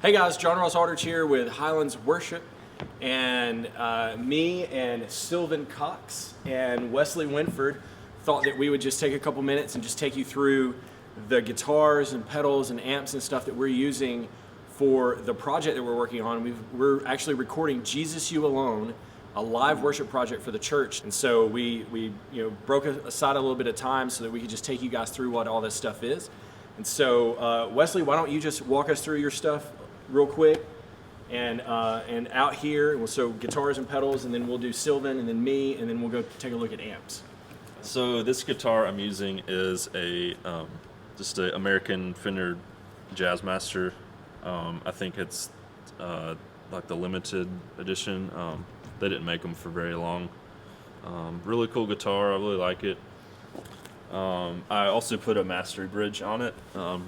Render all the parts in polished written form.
Hey guys, John Ross Aldridge here with Highlands Worship, and me and Sylvan Cox and Wesley Winford thought that we would just take a couple minutes and just take you through the guitars and pedals and amps and stuff that we're using for the project that we're working on. We're actually recording Jesus You Alone, a live worship project for the church, and so we broke aside a little bit of time so that we could just take you guys through what all this stuff is. And so Wesley, why don't you just walk us through your stuff real quick, and out here, so guitars and pedals, and then we'll do Sylvan, and then me, and then we'll go take a look at amps. So this guitar I'm using is just an American Fender Jazzmaster. I think it's like the limited edition. They didn't make them for very long. Really cool guitar. I really like it. I also put a mastery bridge on it.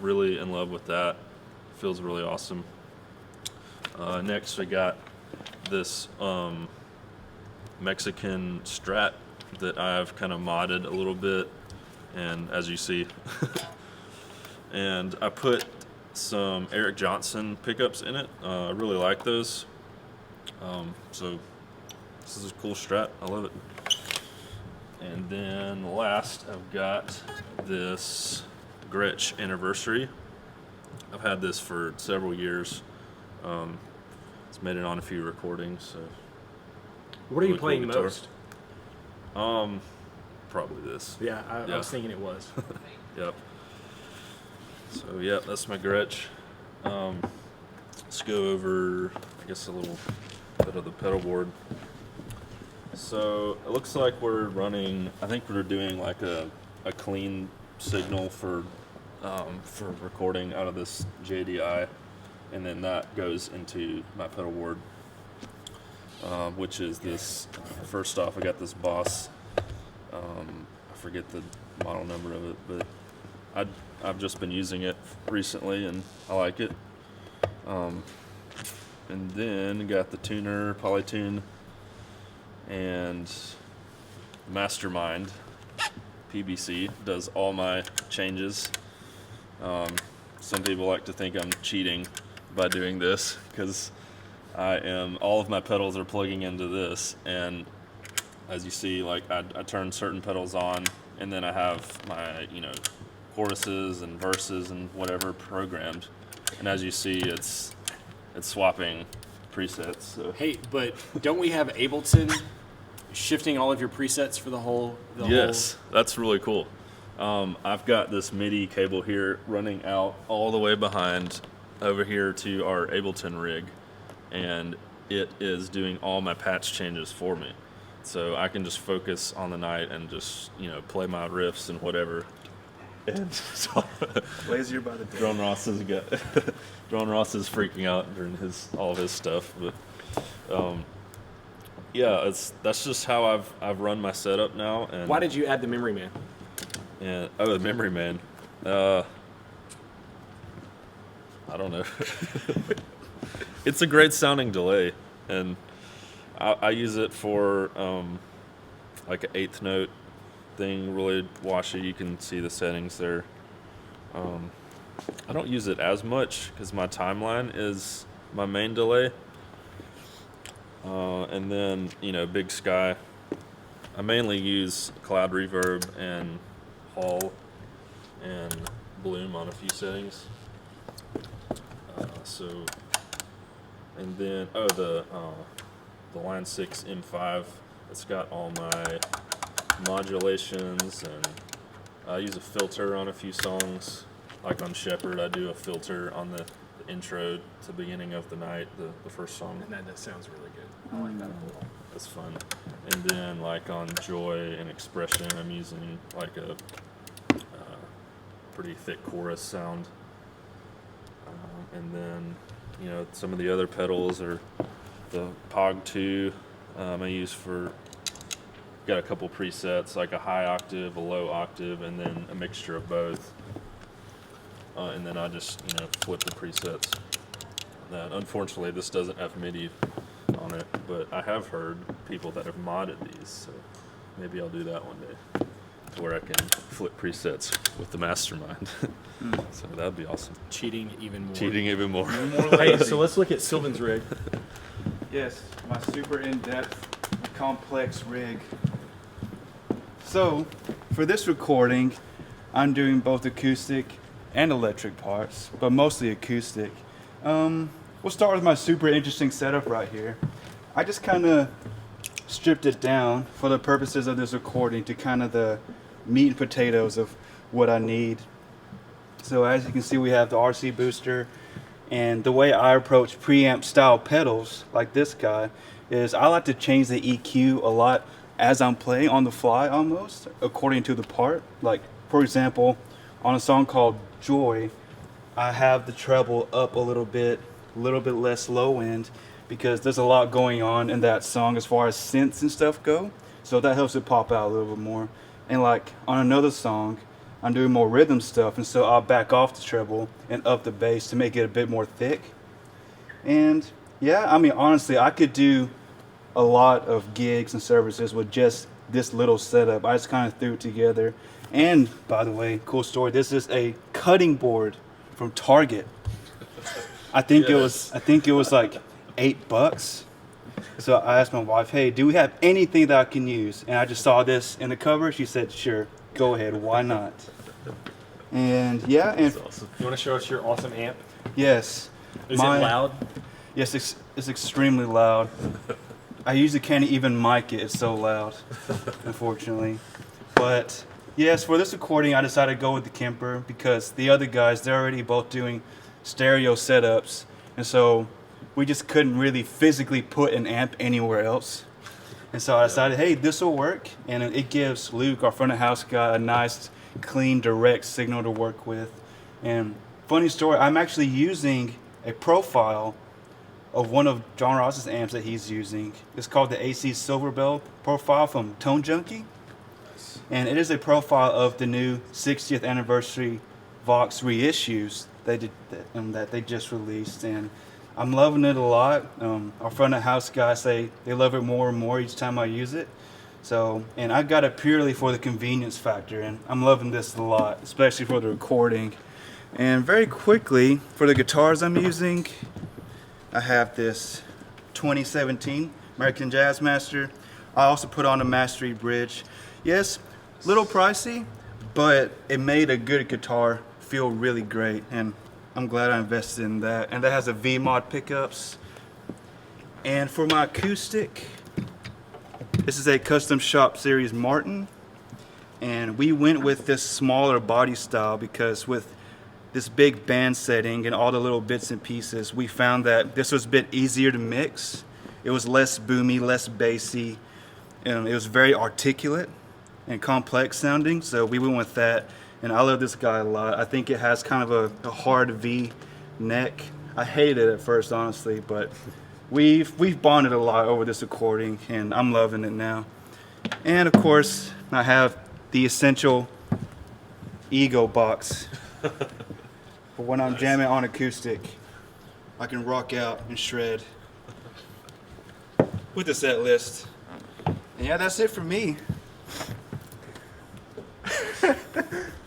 Really in love with that. Feels really awesome. Next we got this Mexican Strat that I've kind of modded a little bit, and as you see, and I put some Eric Johnson pickups in it. I really like those. So this is a cool Strat. I love it. And then last, I've got this Gretsch Anniversary. I've had this for several years. It's made it on a few recordings. So What are you playing most? Probably this. Yeah, I was thinking it was. Yep. So yeah, that's my Gretsch. Let's go over, I guess, a little bit of the pedal board. So it looks like we're running, I think we're doing like a clean signal for recording out of this JDI, and then that goes into my pedal board, which is this. First off, I got this Boss. I forget the model number of it, but I've just been using it recently and I like it. And then got the tuner, Polytune, and Mastermind PBC does all my changes. Some people like to think I'm cheating by doing this because all of my pedals are plugging into this, and as you see, like I turn certain pedals on, and then I have my choruses and verses and whatever programmed, and as you see, it's swapping presets. So. Hey, but don't we have Ableton shifting all of your presets for the whole? Yes, that's really cool. I've got this MIDI cable here running out all the way behind over here to our Ableton rig, and it is doing all my patch changes for me. So I can just focus on the night and just play my riffs and whatever. And so Lazier by the day. Drone Ross is freaking out during all of his stuff, but yeah, that's just how I've run my setup now. And why did you add the Memory Man? And the Memory Man, I don't know. It's a great sounding delay, and I use it for like an eighth note thing, really washy. You can see the settings there. I don't use it as much because my timeline is my main delay. And then, Big Sky. I mainly use Cloud Reverb and Hall and Bloom on a few settings. And then the Line 6 M5. It's got all my modulations, and I use a filter on a few songs. Like on Shepherd, I do a filter on the intro to the beginning of the night, the first song. And that sounds really good. I like that a lot. That's fun. And then like on Joy and Expression, I'm using like a pretty thick chorus sound. And then some of the other pedals are the Pog 2. I use got a couple presets, like a high octave, a low octave, and then a mixture of both. And then I just flip the presets. That unfortunately this doesn't have MIDI on it, but I have heard people that have modded these, so maybe I'll do that one day, to where I can flip presets with the Mastermind. So that'd be awesome. Cheating even more. Cheating even more. Hey, so let's look at Sylvan's rig. Yes, my super in-depth, complex rig. So, for this recording, I'm doing both acoustic and electric parts, but mostly acoustic. We'll start with my super interesting setup right here. I just kind of stripped it down for the purposes of this recording to kind of the meat and potatoes of what I need. So as you can see, we have the RC booster, and the way I approach preamp style pedals like this guy is I like to change the EQ a lot as I'm playing on the fly almost according to the part. Like for example, on a song called Joy, I have the treble up a little bit less low end because there's a lot going on in that song as far as synths and stuff go. So that helps it pop out a little bit more. And like on another song, I'm doing more rhythm stuff, and so I'll back off the treble and up the bass to make it a bit more thick. And yeah, I mean, honestly, I could do a lot of gigs and services with just this little setup. I just kind of threw it together. And by the way, cool story, this is a cutting board from Target. I think it was like $8. So I asked my wife, hey, do we have anything that I can use? And I just saw this in the cover. She said, sure, go ahead, why not? And yeah, and That's awesome. You want to show us your awesome amp? yes. Is it loud? Yes, it's extremely loud. I usually can't even mic it, it's so loud, unfortunately. But yes, for this recording, I decided to go with the Kemper because the other guys, they're already both doing stereo setups. And so we just couldn't really physically put an amp anywhere else. And so I decided, hey, this will work. And it gives Luke, our front of house guy, a nice, clean, direct signal to work with. And funny story, I'm actually using a profile of one of John Ross's amps that he's using. It's called the AC Silver Bell profile from Tone Junkie. And it is a profile of the new 60th anniversary Vox reissues that they just released. And I'm loving it a lot. Our front of house guys say they love it more and more each time I use it. So, and I got it purely for the convenience factor, and I'm loving this a lot, especially for the recording. And very quickly, for the guitars I'm using, I have this 2017 American Jazz Master. I also put on a Mastery Bridge. Yes, little pricey, but it made a good guitar feel really great, and I'm glad I invested in that. And that has a V-Mod pickups. And for my acoustic, this is a Custom Shop Series Martin. And we went with this smaller body style because with this big band setting and all the little bits and pieces, we found that this was a bit easier to mix. It was less boomy, less bassy, and it was very articulate and complex sounding, so we went with that. And I love this guy a lot. I think it has kind of a hard V neck. I hated it at first, honestly, but we've bonded a lot over this recording, and I'm loving it now. And of course, I have the essential Ego box for when I'm jamming on acoustic. I can rock out and shred with the set list. And yeah, that's it for me.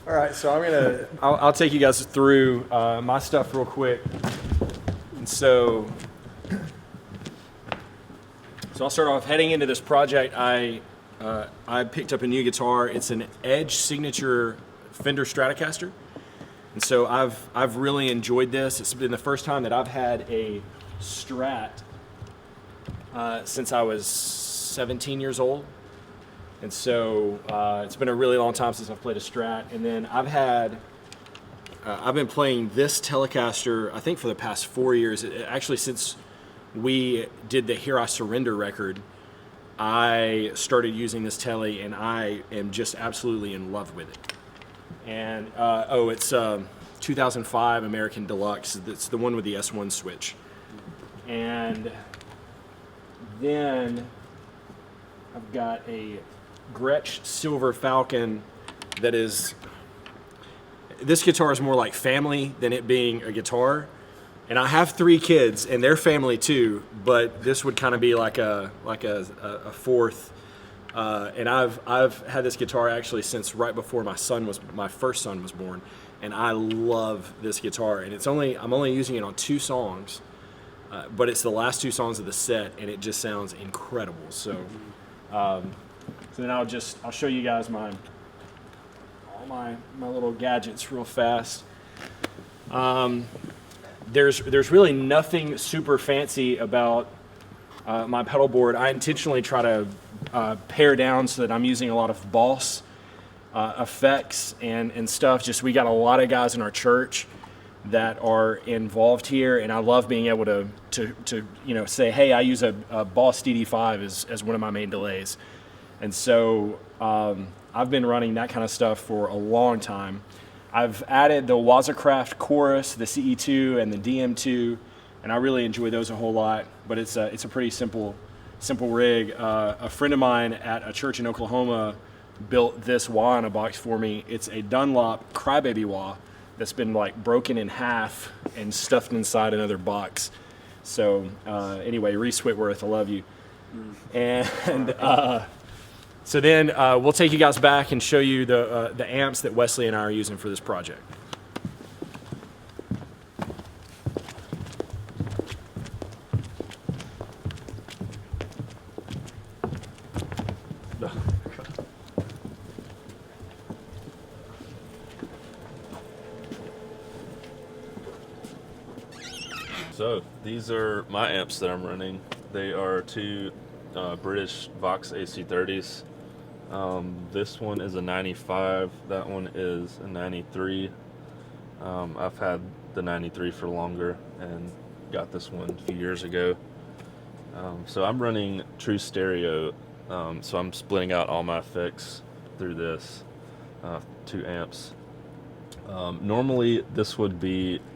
All right, so I'll take you guys through my stuff real quick. And so I'll start off heading into this project. I picked up a new guitar. It's an Edge Signature Fender Stratocaster. And so I've really enjoyed this. It's been the first time that I've had a Strat since I was 17 years old. And so it's been a really long time since I've played a Strat. And then I've been playing this Telecaster, I think for the past 4 years. Actually, since we did the Here I Surrender record, I started using this Tele, and I am just absolutely in love with it. And it's 2005 American Deluxe. It's the one with the S1 switch. And then I've got a Gretsch Silver Falcon that is, this guitar is more like family than it being a guitar. And I have 3 kids, and they're family too, but this would kind of be like a fourth. And I've had this guitar actually since right before my first son was born. and I love this guitar. And I'm only using it on 2 songs, but it's the last 2 songs of the set, and it just sounds incredible. So, so then I'll show you guys all my little gadgets real fast. There's really nothing super fancy about my pedal board. I intentionally try to pare down so that I'm using a lot of Boss effects and stuff. Just we got a lot of guys in our church that are involved here, and I love being able to say, hey, I use a Boss DD5 as one of my main delays. And so I've been running that kind of stuff for a long time. I've added the Wazacraft Chorus, the CE2, and the DM2, and I really enjoy those a whole lot. But it's a pretty simple rig. A friend of mine at a church in Oklahoma built this wah in a box for me. It's a Dunlop Crybaby wah that's been like broken in half and stuffed inside another box. So anyway, Reese Whitworth, I love you. And so then we'll take you guys back and show you the amps that Wesley and I are using for this project. So these are my amps that I'm running. They are 2 British Vox AC30s. This one is a 95, that one is a 93. I've had the 93 for longer and got this one a few years ago. So I'm running true stereo, so I'm splitting out all my effects through this 2 amps. Normally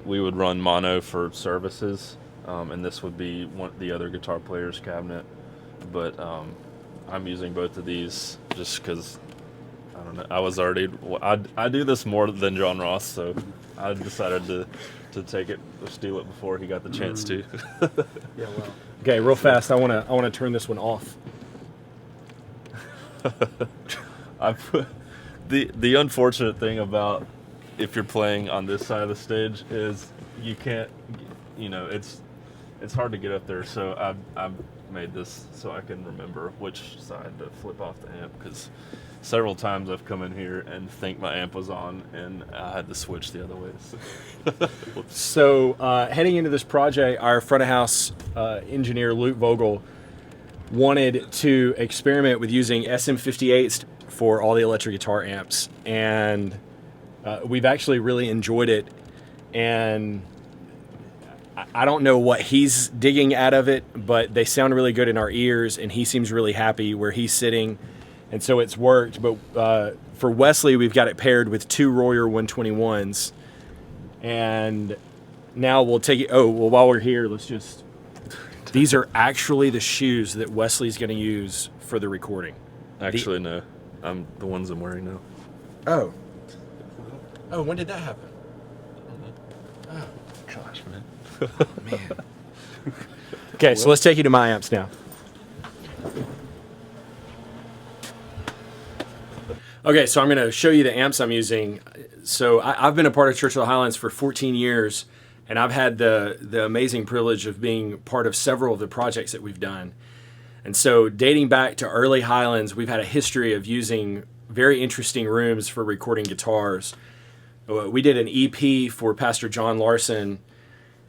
we would run mono for services, and this would be the other guitar player's cabinet, but I'm using both of these just because I don't know. I do this more than John Ross, so I decided to take it, steal it before he got the chance to. Yeah, well. Okay, real fast. I want to turn this one off. I put the unfortunate thing about if you're playing on this side of the stage is you can't, it's hard to get up there. So I've made this so I can remember which side to flip off the amp, because several times I've come in here and think my amp was on and I had to switch the other way. So heading into this project, our front of house engineer Luke Vogel wanted to experiment with using SM58s for all the electric guitar amps, and we've actually really enjoyed it. And I don't know what he's digging out of it, but they sound really good in our ears, and he seems really happy where he's sitting, and so it's worked. But for Wesley, we've got it paired with 2 Royer 121s, and now we'll take it. Oh, well, while we're here, let's just. These are actually the shoes that Wesley's going to use for the recording. Actually, no. I'm the ones I'm wearing now. Oh. Oh, when did that happen? Oh, gosh, man. Oh, man. Okay, so let's take you to my amps now. Okay, so I'm going to show you the amps I'm using. So I've been a part of Church of the Highlands for 14 years, and I've had the amazing privilege of being part of several of the projects that we've done. And so dating back to early Highlands, we've had a history of using very interesting rooms for recording guitars. We did an EP for Pastor John Larson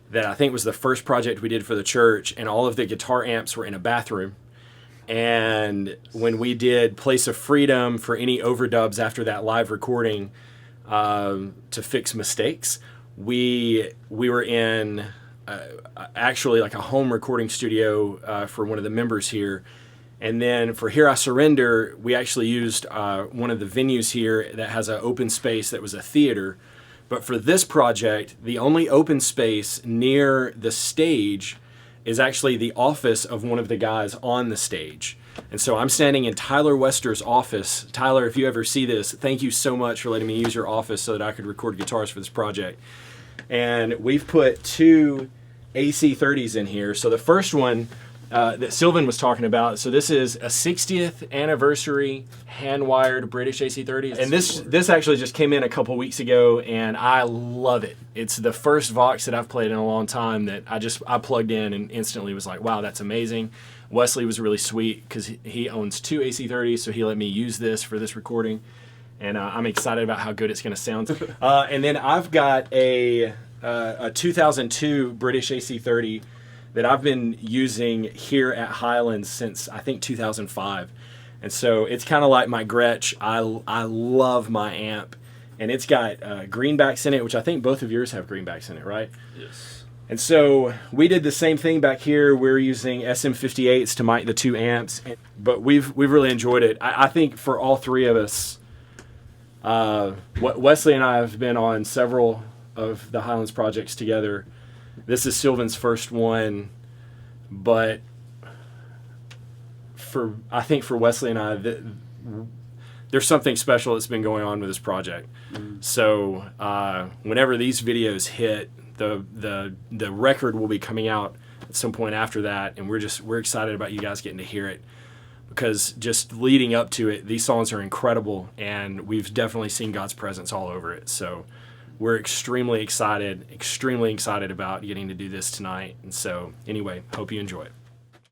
that I think was the first project we did for the church, and all of the guitar amps were in a bathroom. And when we did Place of Freedom for any overdubs after that live recording to fix mistakes, we were in actually like a home recording studio for one of the members here. And then for Here I Surrender, we actually used one of the venues here that has an open space that was a theater. But for this project, the only open space near the stage is actually the office of one of the guys on the stage. And so I'm standing in Tyler Wester's office. Tyler, if you ever see this, thank you so much for letting me use your office so that I could record guitars for this project. And we've put 2 AC30s in here. So the first one that Sylvan was talking about. So this is a 60th anniversary hand-wired British AC30, and this actually just came in a couple weeks ago, and I love it. It's the first Vox that I've played in a long time that I plugged in and instantly was like, wow, that's amazing. Wesley was really sweet because he owns 2 AC30s, so he let me use this for this recording, and I'm excited about how good it's going to sound. And then I've got a 2002 British AC30 that I've been using here at Highlands since I think 2005. And so it's kind of like my Gretsch. I love my amp. And it's got greenbacks in it, which I think both of yours have greenbacks in it, right? Yes. And so we did the same thing back here. We're using SM58s to mic the 2 amps. But we've really enjoyed it. I think for all 3 of us, Wesley and I have been on several of the Highlands projects together. This is Sylvan's first one, but I think for Wesley and I, there's something special that's been going on with this project. So whenever these videos hit, the record will be coming out at some point after that, and we're excited about you guys getting to hear it, because just leading up to it, these songs are incredible, and we've definitely seen God's presence all over it. So we're extremely excited about getting to do this tonight. And so anyway, hope you enjoy it.